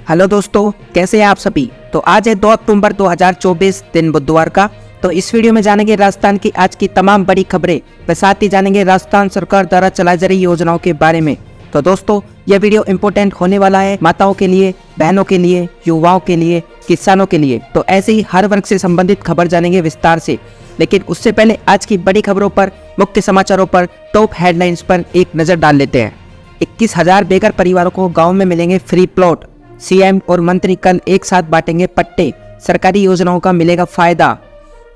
Hello दोस्तों, कैसे हैं आप सभी। तो आज है 2 अक्टूबर 2024 दिन बुधवार का। तो इस वीडियो में जानेंगे राजस्थान की आज की तमाम बड़ी खबरें व साथ ही जानेंगे राजस्थान सरकार द्वारा चलाई जा रही योजनाओं के बारे में। तो दोस्तों, यह वीडियो इम्पोर्टेंट होने वाला है माताओं के लिए, बहनों के लिए, युवाओं के लिए, किसानों के लिए। तो ऐसे ही हर वर्ग से संबंधित खबर जानेंगे विस्तार से। लेकिन उससे पहले आज की बड़ी खबरों पर, मुख्य समाचारों पर, टॉप हेडलाइंस पर एक नजर डाल लेते हैं। 21,000 बेघर परिवारों को गाँव में मिलेंगे फ्री प्लॉट। सीएम और मंत्री कल एक साथ बांटेंगे पट्टे। सरकारी योजनाओं का मिलेगा फायदा।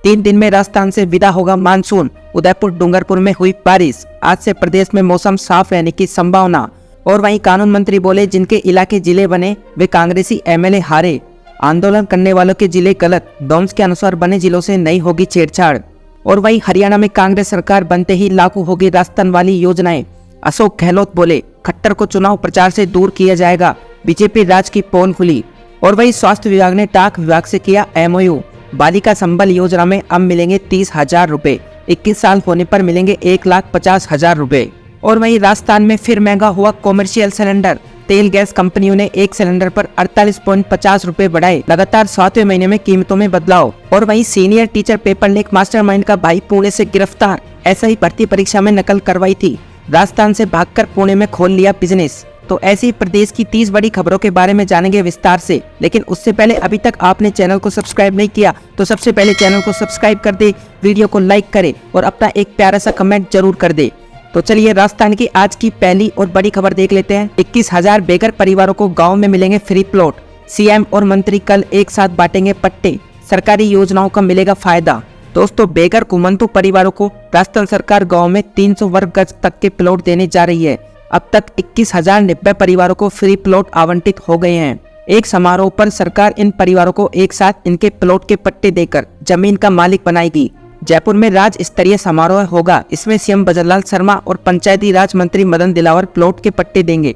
3 दिन में राजस्थान से विदा होगा मानसून। उदयपुर डूंगरपुर में हुई बारिश। आज से प्रदेश में मौसम साफ रहने की संभावना। और वहीं कानून मंत्री बोले, जिनके इलाके जिले बने वे कांग्रेसी एमएलए हारे। आंदोलन करने वालों के जिले गलत। डॉम्स के अनुसार बने जिलों से नहीं होगी छेड़छाड़। और वहीं हरियाणा में कांग्रेस सरकार बनते ही लागू होगी राजस्थान वाली योजनाएं। अशोक गहलोत बोले, खट्टर को चुनाव प्रचार से दूर किया जाएगा। बीजेपी राज की पोल खुली। और वही स्वास्थ्य विभाग ने डाक विभाग से किया एमओयू। बालिका संबल योजना में अब मिलेंगे 30,000 रुपए। 21 साल होने पर मिलेंगे 1,50,000 रुपए। और वहीं राजस्थान में फिर महंगा हुआ कॉमर्शियल सिलेंडर। तेल गैस कंपनियों ने एक सिलेंडर पर 48.50 रुपए बढ़ाए। लगातार 7वें महीने में कीमतों में बदलाव। और वहीं senior teacher paper leak mastermind का भाई पुणे से गिरफ्तार। ऐसा ही भर्ती परीक्षा में नकल करवाई थी। राजस्थान से भागकर पुणे में खोल लिया बिजनेस। तो ऐसी प्रदेश की 30 बड़ी खबरों के बारे में जानेंगे विस्तार से। लेकिन उससे पहले अभी तक आपने चैनल को सब्सक्राइब नहीं किया तो सबसे पहले चैनल को सब्सक्राइब कर दे, वीडियो को लाइक करे और अपना एक प्यारा सा कमेंट जरूर कर दे। तो चलिए राजस्थान की आज की पहली और बड़ी खबर देख लेते हैं। 21,000 बेघर परिवारों को गाँव में मिलेंगे फ्री प्लॉट। सीएम और मंत्री कल एक साथ बांटेंगे पट्टे। सरकारी योजनाओं का मिलेगा फायदा। दोस्तों, बेघर कुमंतु परिवारों को राजस्थान सरकार गाँव में 300 वर्ग गज तक के प्लॉट देने जा रही है। अब तक 21,090 परिवारों को फ्री प्लॉट आवंटित हो गए हैं। एक समारोह पर सरकार इन परिवारों को एक साथ इनके प्लॉट के पट्टे देकर जमीन का मालिक बनाएगी। जयपुर में राज्य स्तरीय समारोह होगा। इसमें सीएम बजरलाल शर्मा और पंचायती राज मंत्री मदन दिलावर प्लॉट के पट्टे देंगे।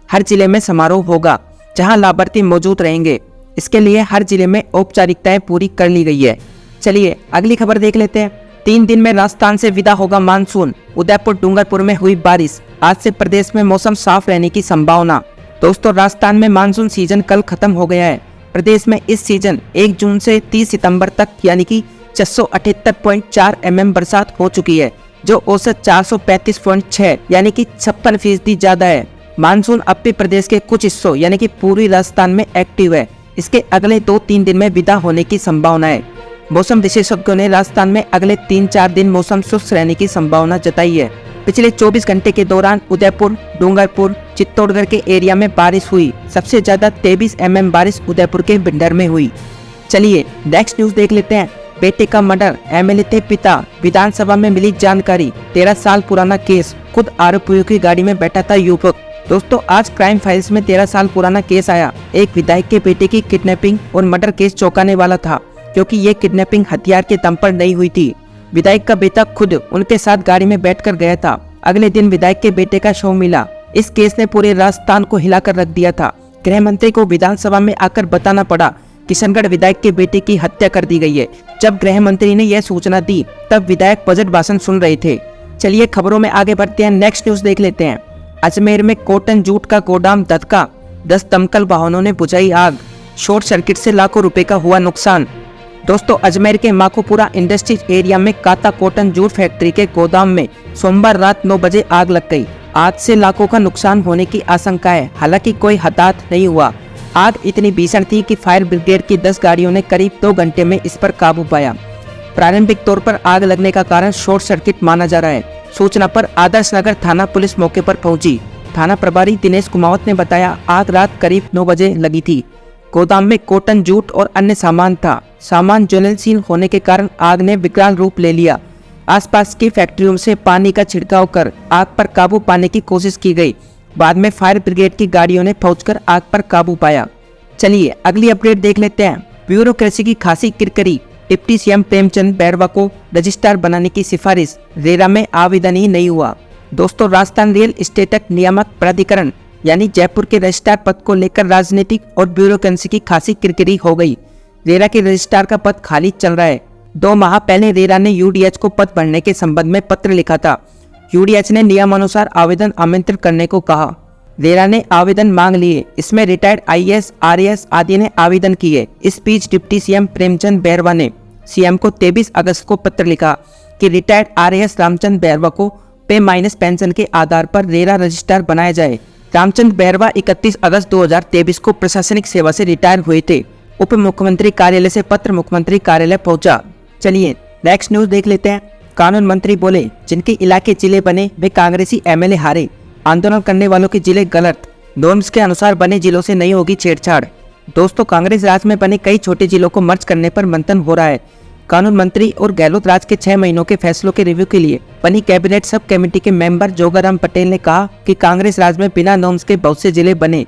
हर जिले में समारोह होगा जहां लाभार्थी मौजूद रहेंगे। इसके लिए हर जिले में औपचारिकताएं पूरी कर ली गई है। चलिए अगली खबर देख लेते हैं। 3 दिन में राजस्थान से विदा होगा मानसून। उदयपुर डूंगरपुर में हुई बारिश। आज से प्रदेश में मौसम साफ रहने की संभावना। दोस्तों, राजस्थान में मानसून सीजन कल खत्म हो गया है। प्रदेश में इस सीजन 1 जून से 30 सितंबर तक यानी कि 678.4 mm बरसात हो चुकी है, जो औसत 435.6 यानी कि 56% ज्यादा है। मानसून अब भी प्रदेश के कुछ हिस्सों यानी कि पूर्वी राजस्थान में एक्टिव है। इसके अगले 2-3 दिन में विदा होने की संभावना है। मौसम विशेषज्ञों ने राजस्थान में अगले 3-4 दिन मौसम शुष्क रहने की संभावना जताई है। पिछले 24 घंटे के दौरान उदयपुर, डूंगरपुर, चित्तौड़गढ़ के एरिया में बारिश हुई। सबसे ज्यादा 23 mm बारिश उदयपुर के भिंडर में हुई। चलिए नेक्स्ट न्यूज देख लेते हैं। बेटे का मर्डर, एमएलए थे पिता। विधानसभा में मिली जानकारी। 13 साल पुराना केस। खुद आरोपियों की गाड़ी में बैठा था युवक। दोस्तों, आज क्राइम फाइल्स में 13 साल पुराना केस आया। एक विधायक के बेटे की किडनैपिंग और मर्डर केस चौंकाने वाला था, क्योंकि ये किडनैपिंग हथियार के दम पर नहीं हुई थी। विधायक का बेटा खुद उनके साथ गाड़ी में बैठकर गया था। अगले दिन विधायक के बेटे का शव मिला। इस केस ने पूरे राजस्थान को हिलाकर रख दिया था। गृह मंत्री को विधानसभा में आकर बताना पड़ा किशनगढ़ विधायक के बेटे की हत्या कर दी गई है। जब गृह मंत्री ने यह सूचना दी तब विधायक बजट भाषण सुन रहे थे। चलिए खबरों में आगे बढ़ते हैं। नेक्स्ट न्यूज देख लेते हैं। अजमेर में कॉटन जूट का गोदाम धधका। 10 दमकल वाहनों ने बुझाई आग। शॉर्ट सर्किट से लाखों रुपए का हुआ नुकसान। दोस्तों, अजमेर के माकोपुरा इंडस्ट्रीज एरिया में काता कॉटन जूट फैक्ट्री के गोदाम में सोमवार रात 9 बजे आग लग गई। आग से लाखों का नुकसान होने की आशंका है। हालांकि कोई हताहत नहीं हुआ। आग इतनी भीषण थी कि फायर ब्रिगेड की 10 गाड़ियों ने करीब 2 घंटे में इस पर काबू पाया। प्रारंभिक तौर पर आग लगने का कारण शॉर्ट सर्किट माना जा रहा है। सूचना पर आदर्श नगर थाना पुलिस मौके पर पहुंची। थाना प्रभारी दिनेश कुमावत ने बताया, आग रात करीब 9 बजे लगी थी। गोदाम में कॉटन जूट और अन्य सामान था। सामान ज्वलनशील होने के कारण आग ने विकराल रूप ले लिया। आसपास की फैक्ट्रियों से पानी का छिड़काव कर आग पर काबू पाने की कोशिश की गई। बाद में फायर ब्रिगेड की गाड़ियों ने पहुंचकर आग पर काबू पाया। चलिए अगली अपडेट देख लेते हैं। ब्यूरोक्रेसी की खासी किरकिरी। डिप्टी सीएम प्रेमचंद बैरवा को रजिस्ट्रार बनाने की सिफारिश। रेरा में आवेदन ही नहीं हुआ। दोस्तों, राजस्थान रियल एस्टेट नियामक प्राधिकरण यानी जयपुर के रजिस्ट्रार पद को लेकर राजनीतिक और ब्यूरोक्रेसी की खासी किरकिरी हो गई। रेरा के रजिस्ट्रार का पद खाली चल रहा है। 2 माह पहले रेरा ने यूडीएच को पद भरने के संबंध में पत्र लिखा था। यूडीएच ने नियमानुसार आवेदन आमंत्रित करने को कहा। रेरा ने आवेदन मांग लिए। इसमें रिटायर्ड आईएएस, आरएएस आदि ने आवेदन किए। इस बीच डिप्टी सीएम प्रेमचंद बैरवा ने सीएम को 23 अगस्त को पत्र लिखा कि रिटायर्ड आरएएस रामचंद्र बैरवा को पे माइनस पेंशन के आधार पर रेरा रजिस्ट्रार बनाया जाए। रामचंद्र बैरवा 31 अगस्त 2023 को प्रशासनिक सेवा से रिटायर हुए थे। उप मुख्यमंत्री कार्यालय से पत्र मुख्यमंत्री कार्यालय पहुंचा। चलिए नेक्स्ट न्यूज देख लेते हैं। कानून मंत्री बोले, जिनके इलाके जिले बने वे कांग्रेसी एमएलए हारे। आंदोलन करने वालों के जिले गलत, नॉर्म्स के अनुसार बने जिलों से नहीं होगी छेड़छाड़। दोस्तों, कांग्रेस राज में बने कई छोटे जिलों को मर्ज करने पर मंथन हो रहा है। कानून मंत्री और गहलोत राज के 6 महीनों के फैसलों के रिव्यू के लिए बनी कैबिनेट सब कमेटी के मेंबर जोगाराम पटेल ने कहा कि कांग्रेस राज में बिना नॉर्म्स के बहुत से जिले बने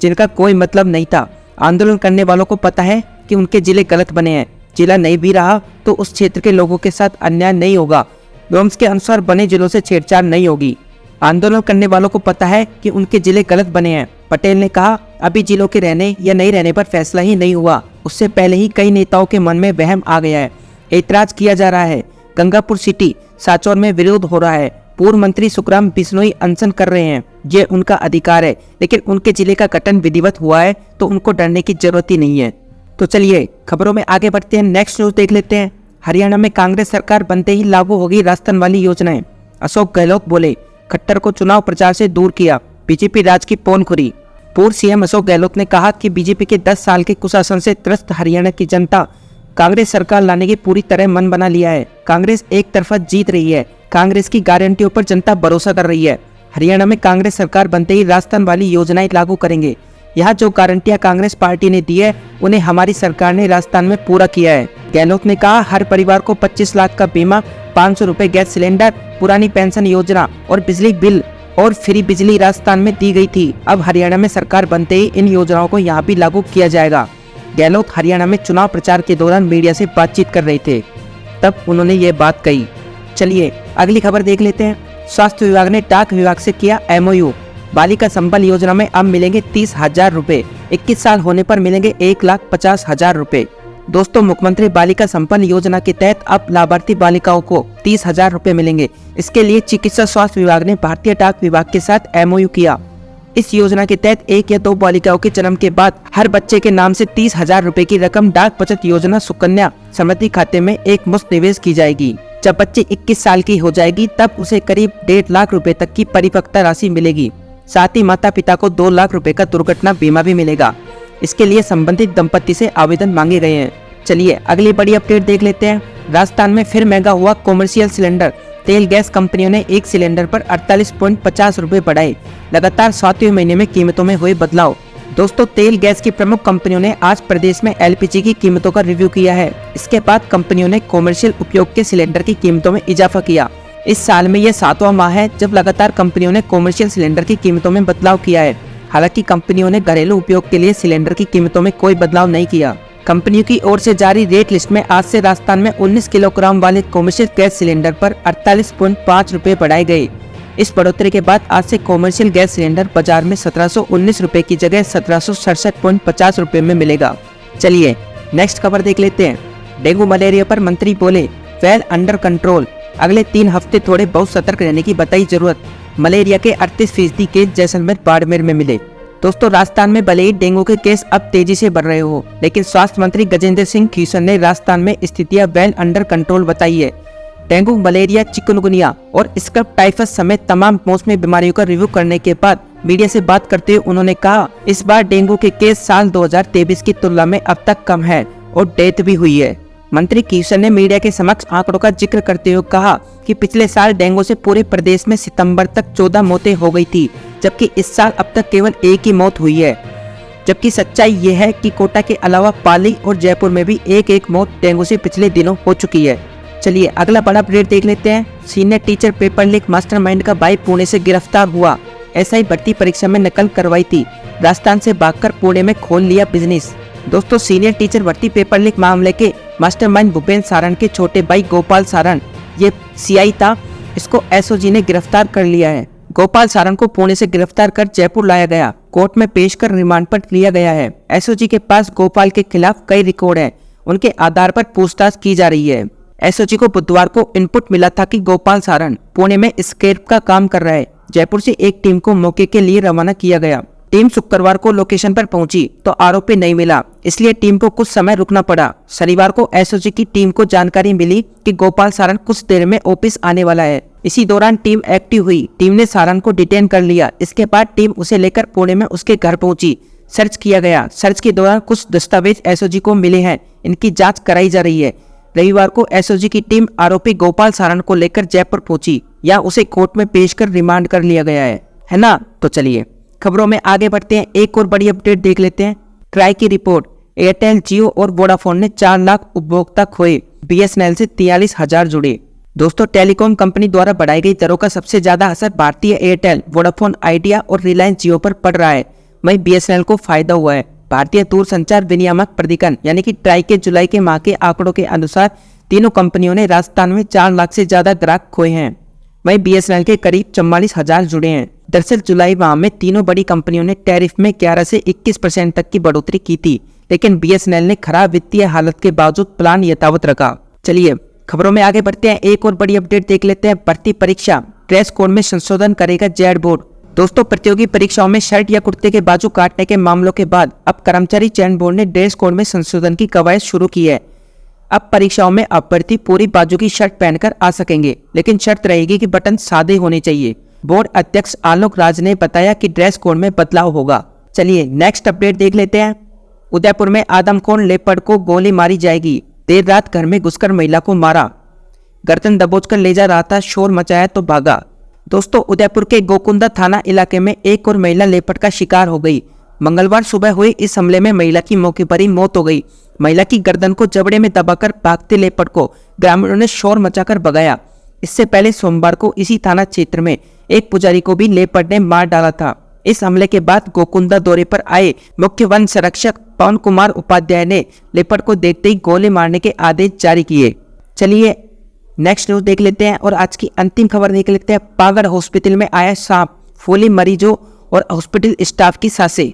जिनका कोई मतलब नहीं था। आंदोलन करने वालों को पता है कि उनके जिले गलत बने हैं। जिला नहीं भी रहा तो उस क्षेत्र के लोगों के साथ अन्याय नहीं होगा। नॉर्म्स के अनुसार बने जिलों से छेड़छाड़ नहीं होगी। आंदोलन करने वालों को पता है कि उनके जिले गलत बने हैं। पटेल ने कहा, अभी जिलों के रहने या नहीं रहने पर फैसला ही नहीं हुआ। उससे पहले ही कई नेताओं के मन में वहम आ गया है। ऐतराज किया जा रहा है। गंगापुर सिटी, साचौर में विरोध हो रहा है। पूर्व मंत्री सुखराम बिश्नोई अनशन कर रहे हैं। ये उनका अधिकार है, लेकिन उनके जिले का गठन विधिवत हुआ है तो उनको डरने की जरूरत ही नहीं है। तो चलिए खबरों में आगे बढ़ते हैं। नेक्स्ट न्यूज देख लेते हैं। हरियाणा में कांग्रेस सरकार बनते ही लागू होगी राजस्थान वाली योजनाएं। अशोक गहलोत बोले, खट्टर को चुनाव प्रचार से दूर किया, बीजेपी राज की पौन खुरी। पूर्व सीएम अशोक गहलोत ने कहा कि बीजेपी के 10 साल के कुशासन से त्रस्त हरियाणा की जनता कांग्रेस सरकार लाने की पूरी तरह मन बना लिया है। कांग्रेस एक तरफा जीत रही है। कांग्रेस की गारंटियों पर जनता भरोसा कर रही है। हरियाणा में कांग्रेस सरकार बनते ही राजस्थान वाली योजनाएं लागू करेंगे। यहाँ जो गारंटियां कांग्रेस पार्टी ने दी है उन्हें हमारी सरकार ने राजस्थान में पूरा किया है। गहलोत ने कहा, हर परिवार को 25 लाख का बीमा, 500 रुपए गैस सिलेंडर, पुरानी पेंशन योजना और बिजली बिल और फ्री बिजली राजस्थान में दी गई थी। अब हरियाणा में सरकार बनते ही इन योजनाओं को यहाँ भी लागू किया जाएगा। गहलोत हरियाणा में चुनाव प्रचार के दौरान मीडिया से बातचीत कर रहे थे, तब उन्होंने ये बात कही। चलिए अगली खबर देख लेते हैं। स्वास्थ्य विभाग ने डाक विभाग से किया MOU। बालिका संबल योजना में अब मिलेंगे 30,000 रुपए। 21 साल होने पर मिलेंगे 1,50,000 रुपए। दोस्तों, मुख्यमंत्री बालिका संपन्न योजना के तहत अब लाभार्थी बालिकाओं को 30,000 रुपए मिलेंगे। इसके लिए चिकित्सा स्वास्थ्य विभाग ने भारतीय डाक विभाग के साथ MOU किया। इस योजना के तहत 1 या 2 बालिकाओं के जन्म के बाद हर बच्चे के नाम से 30,000 रुपए की रकम डाक बचत योजना सुकन्या समृद्धि खाते में एक मुश्त निवेश की जाएगी। जब बच्ची 21 साल की हो जाएगी तब उसे करीब 1.5 लाख रुपए तक की परिपक्वता राशि मिलेगी। साथ ही माता पिता को 2 लाख रुपए का दुर्घटना बीमा भी मिलेगा। इसके लिए संबंधित दंपति से आवेदन मांगे गए हैं। चलिए अगली बड़ी अपडेट देख लेते हैं। राजस्थान में फिर महंगा हुआ कॉमर्शियल सिलेंडर। तेल गैस कंपनियों ने एक सिलेंडर पर 48.50 रुपए बढ़ाए। लगातार 7वें महीने में कीमतों में हुए बदलाव। दोस्तों, तेल गैस की प्रमुख कंपनियों ने आज प्रदेश में LPG की कीमतों का रिव्यू किया है। इसके बाद कंपनियों ने कॉमर्शियल उपयोग के सिलेंडर की कीमतों में इजाफा किया। इस साल में यह 7वां माह है जब लगातार कंपनियों ने कॉमर्शियल सिलेंडर की कीमतों में बदलाव किया है। हालांकि कंपनियों ने घरेलू उपयोग के लिए सिलेंडर की कीमतों में कोई बदलाव नहीं किया। कंपनियों की ओर से जारी रेट लिस्ट में आज से राजस्थान में 19 किलोग्राम वाले कॉमर्शियल गैस सिलेंडर पर 48.5 रुपए बढ़ाए गए। इस बढ़ोतरी के बाद आज से कॉमर्शियल गैस सिलेंडर बाजार में 1719 रुपए की जगह 1767.50 रुपए में मिलेगा। चलिए नेक्स्ट खबर देख लेते हैं। डेंगू मलेरिया पर मंत्री बोले, वेल अंडर कंट्रोल। अगले 3 हफ्ते थोड़े बहुत सतर्क रहने की बताई जरूरत। मलेरिया के 38% केस जैसलमेर बाड़मेर में मिले। दोस्तों, राजस्थान में भले ही डेंगू के केस अब तेजी से बढ़ रहे हो, लेकिन स्वास्थ्य मंत्री गजेंद्र सिंह खीसन ने राजस्थान में स्थितियां वेल अंडर कंट्रोल बताई है। डेंगू, मलेरिया, चिकनगुनिया और स्कर्ब टाइफस समेत तमाम मौसमी बीमारियों का रिव्यू करने के बाद मीडिया से बात करते हुए उन्होंने कहा, इस बार डेंगू के केस साल 2023 की तुलना में अब तक कम है और डेथ भी हुई है। मंत्री किशन ने मीडिया के समक्ष आंकड़ों का जिक्र करते हुए कहा कि पिछले साल डेंगू से पूरे प्रदेश में सितंबर तक 14 मौतें हो गई थी, जबकि इस साल अब तक केवल 1 ही मौत हुई है। जबकि सच्चाई ये है कि कोटा के अलावा पाली और जयपुर में भी एक मौत डेंगू से पिछले दिनों हो चुकी है। चलिए अगला बड़ा अपडेट देख लेते हैं। Senior teacher paper leak mastermind का भाई पुणे से गिरफ्तार हुआ। SI भर्ती परीक्षा में नकल करवाई थी, राजस्थान से भागकर पुणे में खोल लिया बिजनेस। दोस्तों, सीनियर टीचर भर्ती पेपर लीक मामले के मास्टरमाइंड भूपेंद्र सारण के छोटे भाई गोपाल सारण ये CI था। इसको SOG ने गिरफ्तार कर लिया है। गोपाल सारण को पुणे से गिरफ्तार कर जयपुर लाया गया, कोर्ट में पेश कर रिमांड पर लिया गया है। SOG के पास गोपाल के खिलाफ कई रिकॉर्ड हैं, उनके आधार पर पूछताछ की जा रही है। SOG को बुधवार को इनपुट मिला था कि गोपाल सारण पुणे में स्क्रैप का काम कर रहा है। जयपुर से एक टीम को मौके के लिए रवाना किया गया। टीम शुक्रवार को लोकेशन पर पहुंची तो आरोपी नहीं मिला, इसलिए टीम को कुछ समय रुकना पड़ा। शनिवार को एसओजी की टीम को जानकारी मिली कि गोपाल सारन कुछ देर में ऑफिस आने वाला है। इसी दौरान टीम एक्टिव हुई। टीम ने सारन को डिटेन कर लिया। इसके बाद टीम उसे लेकर पुणे में उसके घर पहुंची। सर्च किया गया। सर्च के दौरान कुछ दस्तावेज एसओजी को मिले हैं, इनकी जांच कराई जा रही है। रविवार को एसओजी की टीम आरोपी गोपाल सारन को लेकर जयपुर पहुंची, या उसे कोर्ट में पेश कर रिमांड कर लिया गया है ना। तो चलिए खबरों में आगे बढ़ते हैं। एक और बड़ी अपडेट देख लेते हैं। ट्राई की रिपोर्ट, एयरटेल, जियो और वोडाफोन ने 4 लाख उपभोक्ता खोए, बीएसएनएल से 43,000 जुड़े। दोस्तों, टेलीकॉम कंपनी द्वारा बढ़ाई गई दरों का सबसे ज्यादा असर भारतीय एयरटेल, वोडाफोन आइडिया और रिलायंस जियो पर पड़ रहा है। वहीं बीएसएनएल को फायदा हुआ है। भारतीय दूरसंचार विनियामक प्राधिकरण यानी कि ट्राई के जुलाई के माह के आंकड़ों के अनुसार तीनों कंपनियों ने राजस्थान में 4 लाख से ज्यादा ग्राहक खोए हैं। वहीं बीएसएनएल के करीब 44,000 जुड़े हैं। दरअसल जुलाई माह में तीनों बड़ी कंपनियों ने टैरिफ में 11 से 21% तक की बढ़ोतरी की थी, लेकिन बीएसएनएल ने खराब वित्तीय हालत के बावजूद प्लान यथावत रखा। चलिए खबरों में आगे बढ़ते हैं। एक और बड़ी अपडेट देख लेते हैं। भर्ती परीक्षा, ड्रेस कोड में संशोधन करेगा जेड बोर्ड। दोस्तों, प्रतियोगी परीक्षाओं में शर्ट या कुर्ते के बाजू काटने के मामलों के बाद अब कर्मचारी चयन बोर्ड ने ड्रेस कोड में संशोधन की कवायद शुरू की है। अब परीक्षाओं में अभ्यर्थी पूरी बाजू की शर्ट पहनकर आ सकेंगे, लेकिन शर्त रहेगी कि बटन सादे होने चाहिए। बोर्ड अध्यक्ष आलोक राज ने बताया कि ड्रेस कोड में बदलाव होगा। चलिए नेक्स्ट अपडेट देख लेते हैं। उदयपुर में आदमखोर लेपर्ड को गोली मारी जाएगी। देर रात घर में घुसकर महिला को मारा, गर्दन दबोचकर ले जा रहा था, शोर मचाया तो भागा। दोस्तों, उदयपुर के गोकुंदा थाना इलाके में एक और महिला लेपर्ड का शिकार हो गई। मंगलवार सुबह हुए इस हमले में महिला की मौके पर ही मौत हो गई। महिला की गर्दन को जबड़े में दबाकर भागते लेपर्ड को ग्रामीणों ने शोर मचाकर भगाया। इससे पहले सोमवार को इसी थाना क्षेत्र में एक पुजारी को भी लेपर्ड ने मार डाला था। इस हमले के बाद गोकुंदा दौरे पर आए मुख्य वन संरक्षक पवन कुमार उपाध्याय ने लेपर्ड को देखते ही गोली मारने के आदेश जारी किए। चलिए नेक्स्ट न्यूज देख लेते हैं और आज की अंतिम खबर देख लेते हैं। पागड़ हॉस्पिटल में आया सांप, फूली मरीजों और हॉस्पिटल स्टाफ की सांसें।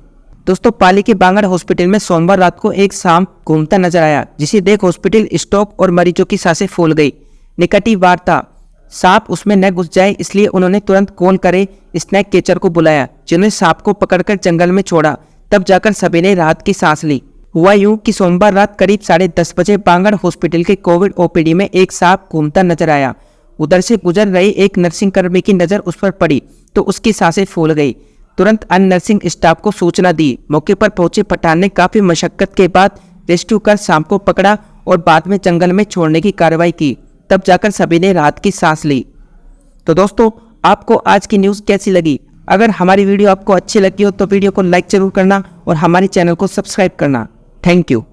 दोस्तों, पाली के बांगड़ हॉस्पिटल में सोमवार रात को एक सांप घूमता नजर आया, जिसे देख हॉस्पिटल स्टाफ और मरीजों की सांसें फूल गई। निकटी वार्ता, सांप उसमें न घुस जाए इसलिए उन्होंने तुरंत कॉल करे स्नैक कैचर को बुलाया, जिन्होंने सांप को पकड़कर जंगल में छोड़ा। तब जाकर सभी ने राहत की सांस ली। हुआ यूं कि सोमवार रात करीब 10:30 बजे बांगड़ हॉस्पिटल के कोविड ओपीडी में एक सांप घूमता नजर आया। उधर से गुजर रही एक नर्सिंग कर्मी की नजर उस पर पड़ी तो उसकी सांसें फूल गई। तुरंत अन्य नर्सिंग स्टाफ को सूचना दी। मौके पर पहुंचे पठान ने काफी मशक्कत के बाद रेस्क्यू कर सांप को पकड़ा और बाद में जंगल में छोड़ने की कार्रवाई की। तब जाकर सभी ने राहत की सांस ली। तो दोस्तों, आपको आज की न्यूज़ कैसी लगी? अगर हमारी वीडियो आपको अच्छी लगी हो तो वीडियो को लाइक जरूर करना और हमारे चैनल को सब्सक्राइब करना। Thank you.